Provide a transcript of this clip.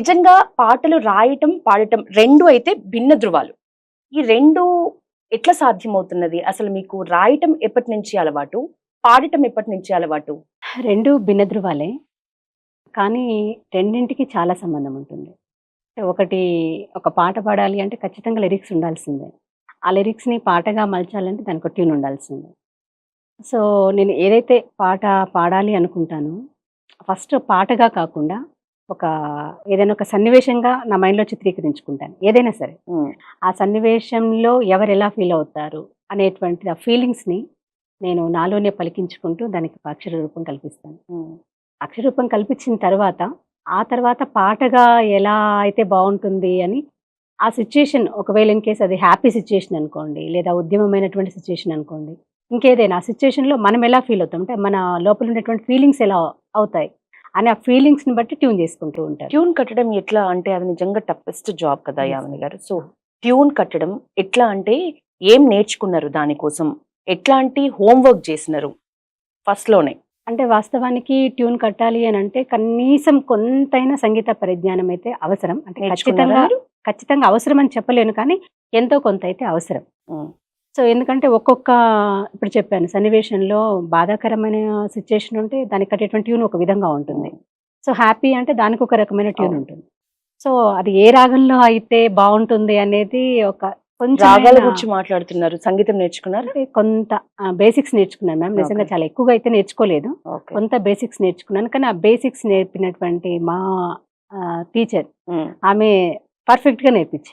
నిజంగా పాటలు రాయటం, పాడటం 2 అయితే భిన్న ధృవాలు. ఈ 2 ఎట్లా సాధ్యమవుతున్నది? అసలు మీకు రాయటం ఎప్పటినుంచి అలవాటు? పాడటం ఎప్పటినుంచి అలవాటు? 2 భిన్న ధృవాలే. కానీ రెండింటికి చాలా సంబంధం ఉంటుంది. ఒకటి ఒక పాట పాడాలి అంటే ఖచ్చితంగా లిరిక్స్ ఉండాల్సిందే. ఆ లిరిక్స్‌ని పాటగా మలచాలంటే దానికో ట్యూన్ ఉండాల్సిందే. సో, నేను ఏదైతే పాట పాడాలి అనుకుంటానో, ఫస్ట్ పాటగా కాకుండా ఒక ఏదైనా ఒక సన్నివేశంగా నా మైండ్‌లో చిత్రీకరించుకుంటాను. ఏదైనా సరే. హ్మ్. ఆ సన్నివేశంలో ఎవరెలా ఫీల్ అవుతారు అనేటువంటి ఆ ఫీలింగ్స్‌ని నేను నాలోనే పలికించుకుంటూ దానికి ఒక అక్షర రూపం కల్పిస్తాను. హ్మ్. అక్షర రూపం కల్పించిన తర్వాత, ఆ తర్వాత పాటగా ఎలా అయితే బావుంటుంది అని ఆ సిట్యుయేషన్ ఒకవేళ ఇన్ కేస్ అది హ్యాపీ సిట్యుయేషన్ అనుకోండి, లేదా ఉద్యమమైనటువంటి సిట్యుయేషన్ అనుకోండి. ఇంకేదైనా ఆ సిట్యుయేషన్‌లో మనం ఎలా ఫీల్ అవుతాం, అంటే మన లోపల ఉండేటువంటి ఫీలింగ్స్ ఎలా అవుతాయి అని ఆ ఫీలింగ్స్‌ని బట్టి ట్యూన్ చేసుకుంటూ ఉంటాను. ట్యూన్ కట్టడం ఎట్లా అంటే అది నిజంగా టఫెస్ట్ జాబ్ కదా Yes. యామిని గారు. సో, ట్యూన్ కట్టడం ఎట్లా అంటే ఏం నేర్చుకున్నారు దానికోసం? ఎట్లాంటి హోమ్ వర్క్ చేసినారు ఫస్ట్‌లోనే? అంటే వాస్తవానికి ట్యూన్ కట్టాలి అనంటే కనీసం కొంతైనా సంగీత పరిజ్ఞానం అయితే అవసరం. అంటే నేర్చుకున్నారా మీరు? ఖచ్చితంగా అవసరం అని చెప్పలేను కానీ ఎంతో కొంత అయితే అవసరం. హ్మ్. సో, ఎందుకంటే ఇప్పుడు చెప్పాను సన్నివేశంలో బాధాకరమైన సిట్యుయేషన్ ఉంటే దానికి కట్టేటువంటి ట్యూన్ ఒక విధంగా ఉంటుంది. సో, హ్యాపీ అంటే దానికొక రకమైన ట్యూన్ అవును. ఉంటుంది. సో, అది ఏ రాగంలో అయితే బావుంటుంది అనేది ఒక రాగాల కొంచెమైనా గురించి మాట్లాడుతున్నారు. సంగీతం నేర్చుకున్నారా? అంటే కొంత బేసిక్స్ నేర్చుకున్నాను మ్యామ్. నిజంగా ఓకే. చాలా ఎక్కువగా అయితే నేర్చుకోలేదు. ఓకే. కొంత బేసిక్స్ నేర్చుకున్నాను. కానీ ఆ బేసిక్స్ నేర్పినటువంటి మా టీచర్ హ్మ్. ఆమె పర్ఫెక్ట్‌గా నేర్పించింది.